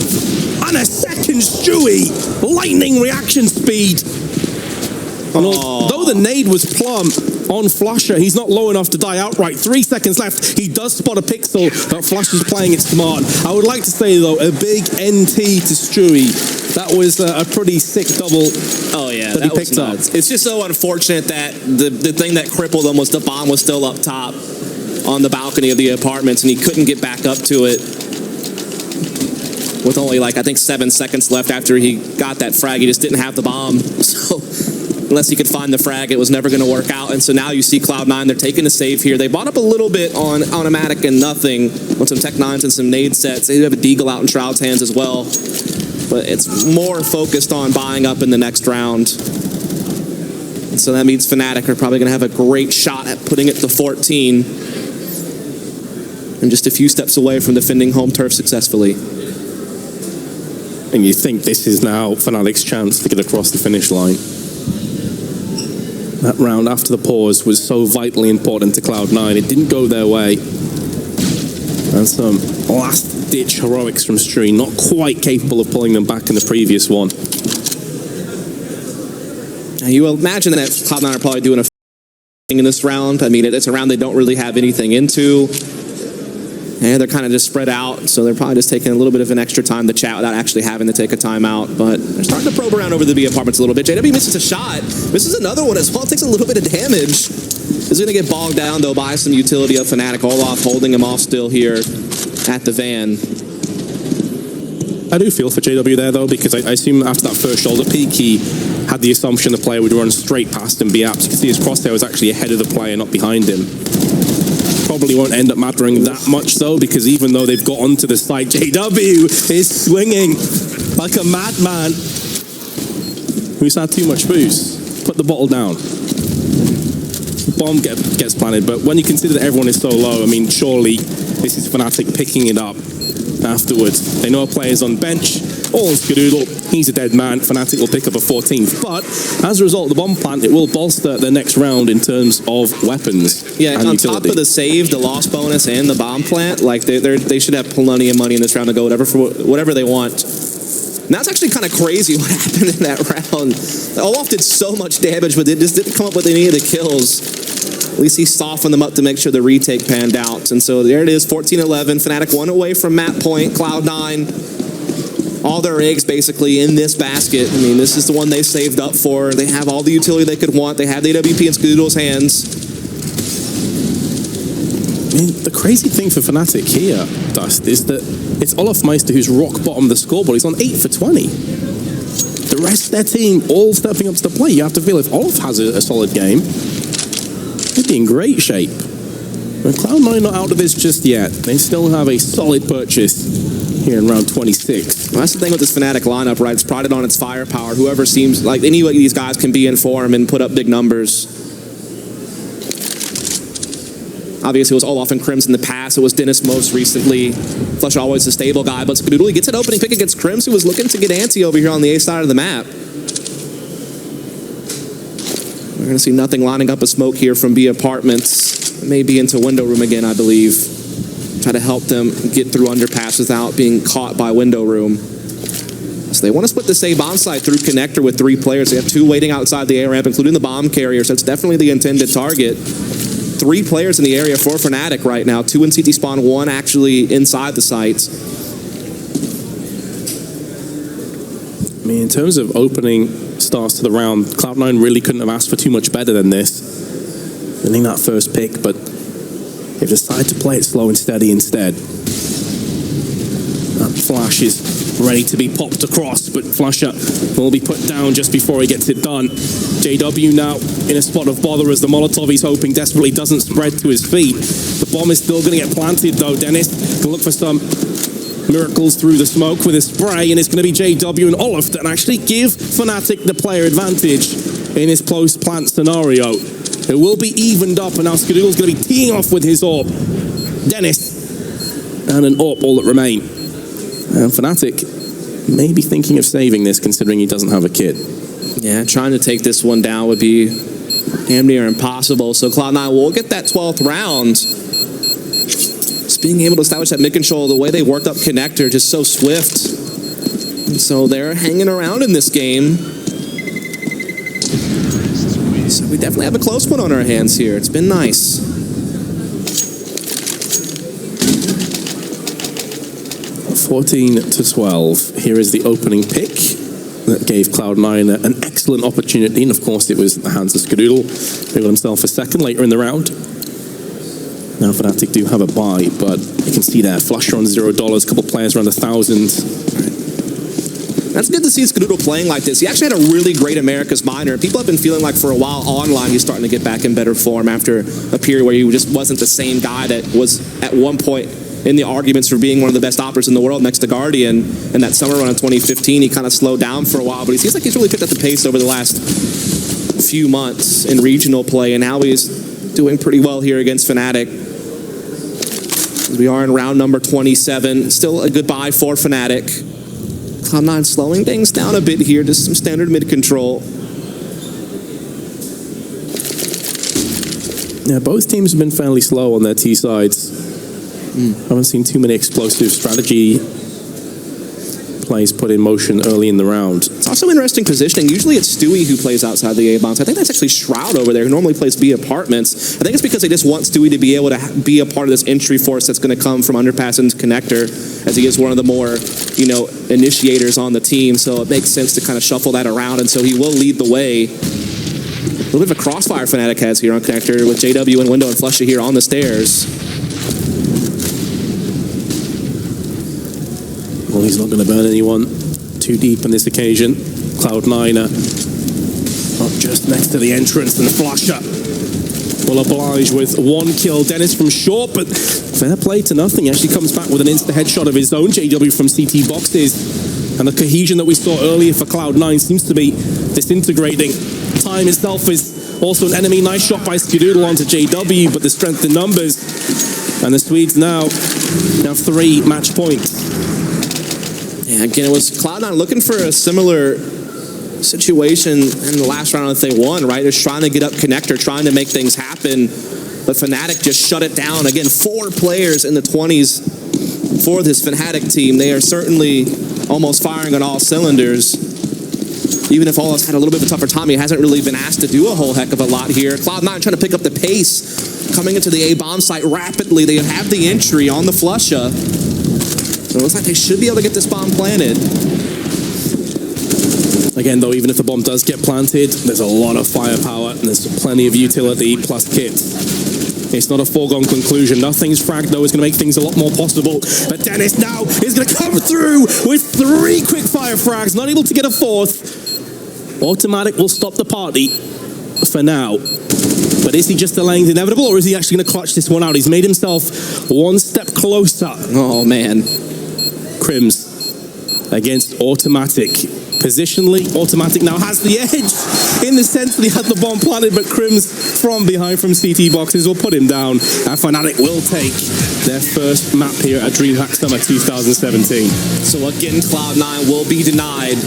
And a second Stewie! Lightning reaction speed! And although the nade was plumb on Flusher, he's not low enough to die outright. 3 seconds left. He does spot a pixel, but Flusher's playing it smart. I would like to say, though, a big NT to Stewie. That was a pretty sick double. Oh, yeah, that he picked up. It's just so unfortunate that the thing that crippled him was the bomb was still up top on the balcony of the apartments, and he couldn't get back up to it with only, like, I think 7 seconds left after he got that frag. He just didn't have the bomb. So unless he could find the frag, it was never going to work out. And so now you see Cloud9, they're taking a save here. They bought up a little bit on Automatic and Nothing on some Tech-9s and some nade sets. They do have a Deagle out in Shroud's hands as well. But it's more focused on buying up in the next round. And so that means Fnatic are probably going to have a great shot at putting it to 14. And just a few steps away from defending home turf successfully. And you think this is now Fnatic's chance to get across the finish line. That round after the pause was so vitally important to Cloud9. It didn't go their way. And some last-ditch heroics from Stewie, not quite capable of pulling them back in the previous one. Now, you will imagine that Cloud9 are probably doing a thing in this round. I mean, it's a round they don't really have anything into. And they're kind of just spread out, so they're probably just taking a little bit of an extra time to chat without actually having to take a timeout. But they're starting to probe around over the B apartments a little bit. JW misses a shot. Misses another one as well. Takes a little bit of damage. Is going to get bogged down, though, by some utility of Fnatic. Olaf holding him off still here at the van. I do feel for JW there, though, because I assume after that first shoulder peak, he had the assumption the player would run straight past him, be apt. You can see his crosshair was actually ahead of the player, not behind him. probably won't end up mattering that much though, because even though they've got onto the site, JW is swinging like a madman who's had too much booze. Put the bottle down. Bomb gets planted, but when you consider that everyone is so low, I mean, surely this is Fnatic picking it up afterwards. They know a player's on bench. All Skadoodle, he's a dead man. Fnatic will pick up a 14th. But as a result of the bomb plant, it will bolster the next round in terms of weapons. Yeah, and on utility. top of the save, the loss bonus, and the bomb plant, like they should have plenty of money in this round to go whatever they want. And that's actually kind of crazy what happened in that round. Olaf did so much damage, but they just didn't come up with any of the kills. At least he softened them up to make sure the retake panned out. And so there it is, 14-11. Fnatic one away from map point. Cloud9, all their eggs basically in this basket. I mean, this is the one they saved up for. They have all the utility they could want. They have the AWP in Skadoodle's hands. I mean, the crazy thing for Fnatic here, Dust, is that it's Olaf Meister who's rock bottom the scoreboard. He's on 8 for 20. The rest of their team all stepping up to the plate. You have to feel if Olaf has a solid game, they'd be in great shape. But Cloud9 not out of this just yet. They still have a solid purchase here in round 26. Well, that's the thing with this Fnatic lineup, right? It's prided on its firepower. Whoever seems like any of these guys can be in form and put up big numbers. Obviously, it was Olaf and Crims in the past. It was Dennis most recently. Flush always a stable guy, but Skadoodle gets an opening pick against Crims, who was looking to get antsy over here on the A side of the map. We're going to see nothing lining up a smoke here from B Apartments. Maybe into window room again, I believe. Try to help them get through underpass without being caught by window room. So they want to split the save bomb site through connector with 3 players. They have 2 waiting outside the A ramp, including the bomb carrier, so it's definitely the intended target. 3 players in the area for Fnatic right now. 2 in CT spawn, 1 actually inside the sites. I mean, in terms of opening starts to the round, Cloud9 really couldn't have asked for too much better than this. Winning that first pick, but they've decided to play it slow and steady instead. That flash is ready to be popped across, but Flusher will be put down just before he gets it done. JW now in a spot of bother as the Molotov he's hoping desperately doesn't spread to his feet. The bomb is still going to get planted though. Dennis can look for some miracles through the smoke with a spray, and it's going to be JW and Olaf that actually give Fnatic the player advantage in this close plant scenario. It will be evened up, and now Skadoodle's going to be teeing off with his AWP. Dennis and an AWP all that remain. And Fnatic may be thinking of saving this, considering he doesn't have a kit. Yeah, trying to take this one down would be damn near impossible. So Cloud9 will get that 12th round. Just being able to establish that mid-control, the way they worked up connector, just so swift. And so they're hanging around in this game. So we definitely have a close one on our hands here. It's been nice. (14-12). Here is the opening pick that gave Cloud9 an excellent opportunity, and of course it was in the hands of Skadoodle. They got himself a second later in the round. Now Fnatic do have a buy, but you can see there, Flusher on $0, a couple players around 1,000. That's good to see Skadoodle playing like this. He actually had a really great America's Minor. People have been feeling like for a while online he's starting to get back in better form after a period where he just wasn't the same guy that was at one point in the arguments for being one of the best operators in the world next to Guardian. And that summer run in 2015, he kind of slowed down for a while, but he seems like he's really picked up the pace over the last few months in regional play, and now he's doing pretty well here against Fnatic. We are in round number 27. Still a good buy for Fnatic. Cloud9 slowing things down a bit here, just some standard mid-control. Yeah, both teams have been fairly slow on their T sides. Haven't seen too many explosive strategy plays put in motion early in the round. It's also interesting positioning. Usually it's Stewie who plays outside the A-bounce. I think that's actually Shroud over there, who normally plays B Apartments. I think it's because they just want Stewie to be able to be a part of this entry force that's going to come from underpass and connector, as he is one of the more, initiators on the team. So it makes sense to kind of shuffle that around, and so he will lead the way. A little bit of a crossfire Fnatic has here on connector with JW and Window and Flusha here on the stairs. Well, he's not going to burn anyone too deep on this occasion. Cloud9 up just next to the entrance, and Flusher will oblige with 1 kill. Dennis from short, but fair play to nothing. He actually comes back with an insta-headshot of his own. JW from CT boxes. And the cohesion that we saw earlier for Cloud9 seems to be disintegrating. Time itself is also an enemy. Nice shot by Skadoodle onto JW, but the strength in numbers. And the Swedes now have 3 match points. Yeah, again, it was Cloud9 looking for a similar situation in the last round that they won, right? Just trying to get up connector, trying to make things happen. But Fnatic just shut it down. Again, 4 players in the 20s for this Fnatic team. They are certainly almost firing on all cylinders. Even if Ola's had a little bit of a tougher time, he hasn't really been asked to do a whole heck of a lot here. Cloud9 trying to pick up the pace, coming into the A bomb site rapidly. They have the entry on the Flusha. So it looks like they should be able to get this bomb planted. Again, though, even if the bomb does get planted, there's a lot of firepower and there's plenty of utility plus kit. It's not a foregone conclusion. Nothing's fragged, though, is going to make things a lot more possible. But Dennis now is going to come through with 3 quick fire frags, not able to get a 4th. Automatic will stop the party for now. But is he just delaying the inevitable, or is he actually going to clutch this one out? He's made himself 1 step closer. Oh, man. Crims against Automatic. Positionally, Automatic now has the edge in the sense that he had the bomb planted, but Crims from behind from CT boxes will put him down, and Fnatic will take their first map here at Dreamhack Summer 2017. So again, Cloud9 will be denied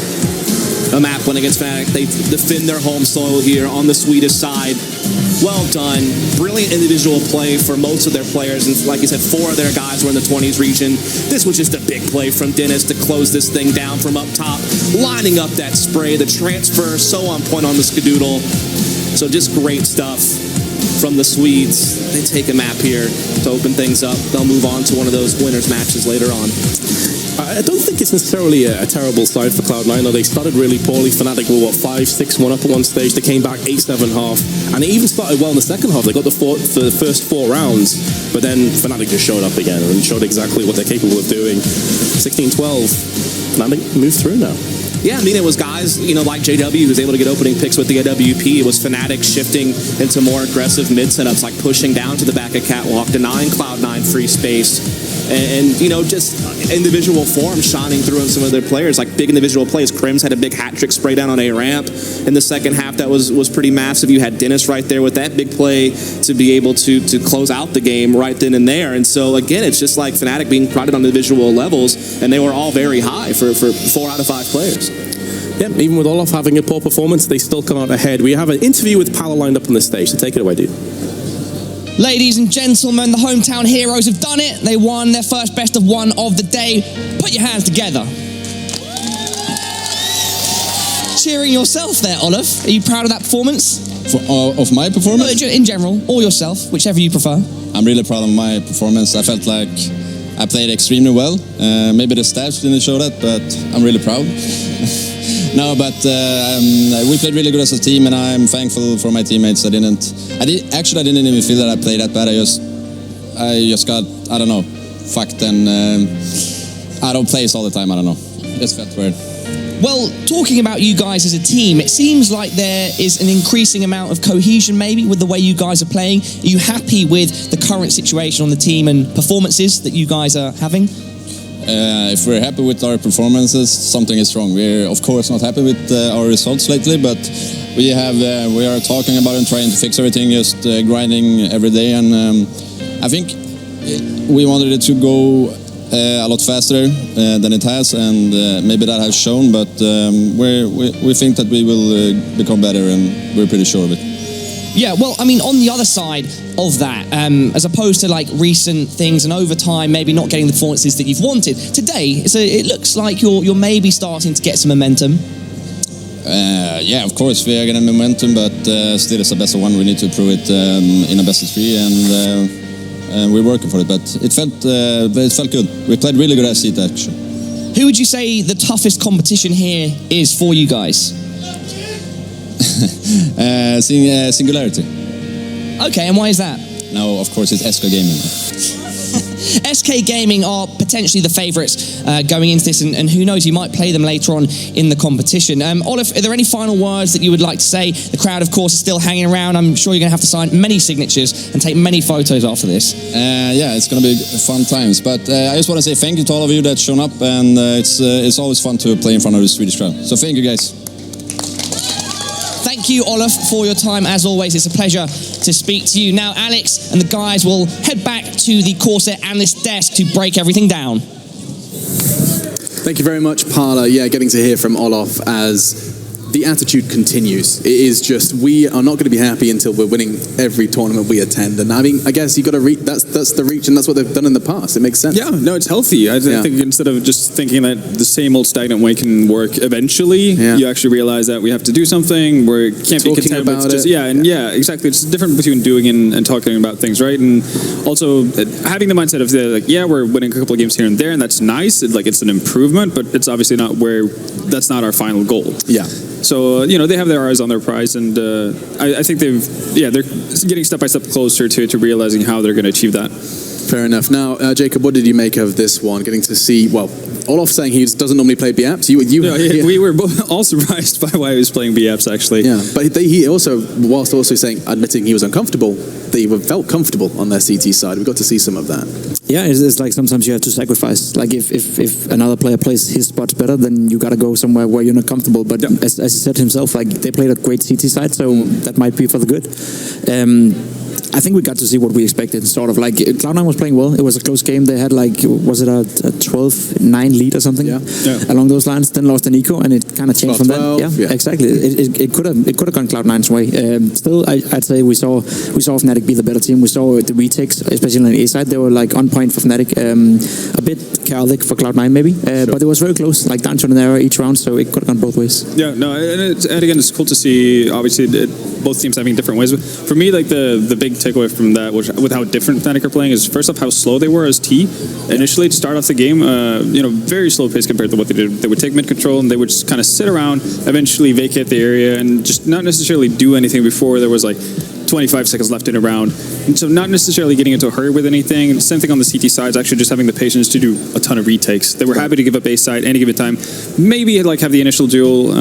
a map win against Fnatic. They defend their home soil here on the Swedish side. Well done. Brilliant individual play for most of their players. And like you said, 4 of their guys were in the 20s region. This was just a big play from Dennis to close this thing down from up top. Lining up that spray, the transfer, so on point on the Skadoodle. So just great stuff from the Swedes. They take a map here to open things up. They'll move on to one of those winners matches later on. I don't think it's necessarily a terrible side for Cloud9, though. They started really poorly. Fnatic were, 5-6-1 up at one stage. They came back 8-7 half. And they even started well in the second half. They got the first 4 rounds. But then Fnatic just showed up again and showed exactly what they're capable of doing. 16-12. Fnatic moved through now. Yeah, I mean, it was guys, like JW who's able to get opening picks with the AWP. It was Fnatic shifting into more aggressive mid setups, like pushing down to the back of Catwalk, denying Cloud9 free space. And just individual form shining through on some of their players, like big individual plays. Crims had a big hat-trick spray down on A ramp in the second half that was pretty massive. You had Dennis right there with that big play to be able to close out the game right then and there. And so, again, it's just like Fnatic being prodded on individual levels, and they were all very high for 4 out of 5 players. Yeah, even with Olof having a poor performance, they still come out ahead. We have an interview with Pala lined up on the stage, so take it away, dude. Ladies and gentlemen, the hometown heroes have done it. They won their first best of 1 of the day. Put your hands together. Cheering yourself there, Olof. Are you proud of that performance? Of my performance? In general, or yourself, whichever you prefer. I'm really proud of my performance. I felt like I played extremely well. Maybe the stats didn't show that, but I'm really proud. No, but we played really good as a team, and I'm thankful for my teammates. I didn't even feel that I played that bad. I just got, I don't know, fucked and out of place all the time. I don't know. Just felt weird. Well, talking about you guys as a team, it seems like there is an increasing amount of cohesion maybe with the way you guys are playing. Are you happy with the current situation on the team and performances that you guys are having? If we're happy with our performances, something is wrong. We're of course not happy with our results lately, but we are talking about and trying to fix everything, just grinding every day. And I think we wanted it to go a lot faster than it has, and maybe that has shown. But we think that we will become better, and we're pretty sure of it. Yeah, well, I mean, on the other side of that, as opposed to like recent things and over time, maybe not getting the performances that you've wanted, today it looks like you're maybe starting to get some momentum. Yeah, of course we are getting momentum, but still it's a best of 1. We need to prove it in a best of 3, and we're working for it. But it felt good. We played really good at seat actually. Who would you say the toughest competition here is for you guys? Singularity. Okay, and why is that? No, of course it's Csgo Gaming. SK Gaming are potentially the favourites going into this, and who knows, you might play them later on in the competition. Olaf, are there any final words that you would like to say? The crowd, of course, is still hanging around. I'm sure you're going to have to sign many signatures and take many photos after this. Yeah, it's going to be fun times. But I just want to say thank you to all of you that's shown up, and it's always fun to play in front of the Swedish crowd. So thank you, guys. Thank you, Olaf, for your time. As always, it's a pleasure to speak to you. Now, Alex and the guys will head back to the Corsair analyst desk to break everything down. Thank you very much, Parla. Yeah, getting to hear from Olaf as the attitude continues. It is just, we are not going to be happy until we're winning every tournament we attend. And I mean, I guess you got to reach, that's the reach, and that's what they've done in the past. It makes sense. Yeah, no, it's healthy. I think instead of just thinking that the same old stagnant way can work eventually, you actually realize that we have to do something. We can't be content with just, exactly. It's different between doing and talking about things, right? And also having the mindset of we're winning a couple of games here and there, and that's nice. It's an improvement, but it's obviously that's not our final goal. Yeah. So, they have their eyes on their prize, and I think they're getting step by step closer to realizing how they're going to achieve that. Fair enough. Now, Jacob, what did you make of this one? Getting to see, Olaf saying he doesn't normally play BAPs. We were both all surprised by why he was playing BAPs, actually. Yeah, but he also, whilst also admitting he was uncomfortable, they felt comfortable on their CT side. We got to see some of that. Yeah, it's like sometimes you have to sacrifice. Like if another player plays his spots better, then you got to go somewhere where you're not comfortable. But as he said himself, they played a great CT side, so that might be for the good. I think we got to see what we expected. Sort of Cloud9 was playing well. It was a close game. They had was it a 12-9 lead or something along those lines. Then lost an eco, and it kind of changed from then. Yeah, exactly. It could have gone Cloud9's way. Still, I'd say we saw Fnatic be the better team. We saw the retakes, especially on the A side. They were on point for Fnatic. A bit chaotic for Cloud9 maybe, but it was very close. Down to an error each round, so it could have gone both ways. Yeah, no, and again, it's cool to see. Obviously, both teams having different ways. But for me, the big takeaway from that, with how different Fnatic are playing, is first off how slow they were as T initially to start off the game. Very slow pace compared to what they did. They would take mid control and they would just kind of sit around, eventually vacate the area, and just not necessarily do anything before there was 25 seconds left in a round. And so not necessarily getting into a hurry with anything. And same thing on the CT side, is actually just having the patience to do a ton of retakes. They were happy to give up A side any given time. Maybe have the initial duel,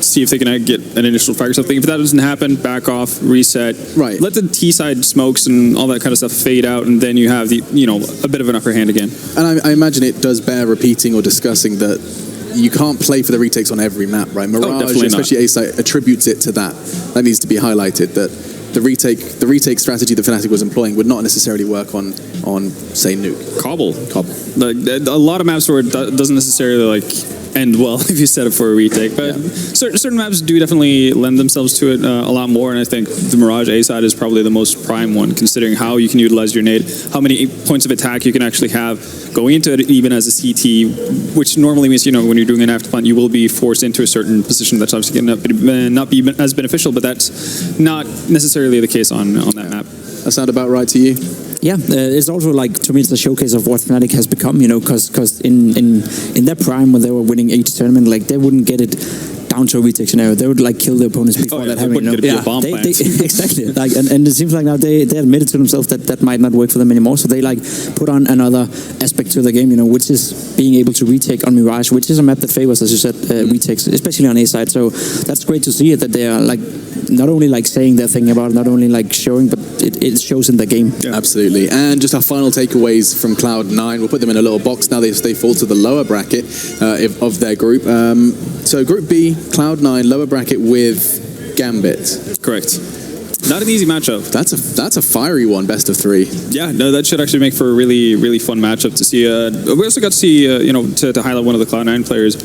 see if they can get an initial frag or something. If that doesn't happen, back off, reset. Right. Let the T side smokes and all that kind of stuff fade out, and then you have a bit of an upper hand again. And I imagine it does bear repeating or discussing that you can't play for the retakes on every map, right? Mirage, especially A side, attributes it to that. That needs to be highlighted, that the retake strategy that Fnatic was employing would not necessarily work on say Nuke. Cobble. A lot of maps where it doesn't necessarily end well if you set up for a retake, but certain maps do definitely lend themselves to it a lot more, and I think the Mirage A side is probably the most prime one, considering how you can utilize your nade, how many points of attack you can actually have going into it, even as a CT, which normally means when you're doing an afterplant, you will be forced into a certain position that's obviously going to not be as beneficial, but that's not necessarily the case on that map. That sound about right to you? Yeah, it's also to me, it's a showcase of what Fnatic has become, because in their prime when they were winning each tournament, they wouldn't get it down to a retake scenario. They would kill their opponents before that happening. Exactly. And it seems like now they admitted to themselves that might not work for them anymore. So they put on another aspect to the game, which is being able to retake on Mirage, which is a map that favors, as you said, retakes, especially on A side. So that's great to see it, that they are not only saying their thing about it, not only showing, but it shows in the game. Yeah. Absolutely. And just our final takeaways from Cloud9. We'll put them in a little box now. They fall to the lower bracket of their group. So Group B, Cloud9, lower bracket with Gambit. Correct. Not an easy matchup. That's a fiery one, best of 3. Yeah, no, that should actually make for a really, really fun matchup to see. We also got to see, to highlight one of the Cloud9 players.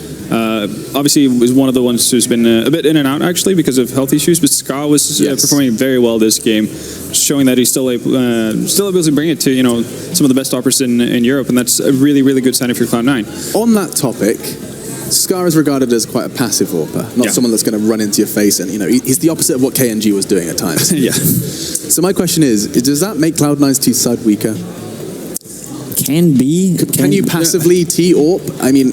Obviously, was one of the ones who's been a bit in and out, actually, because of health issues, but Csgo was performing very well this game, showing that he's still able to bring it to, some of the best toppers in Europe, and that's a really, really good sign if you're Cloud9. On that topic, Scar is regarded as quite a passive AWPer, not someone that's going to run into your face, and he's the opposite of what KNG was doing at times. Yeah. So my question is, does that make Cloud9's T side weaker? Can be. Can you passively T-AWP? I mean,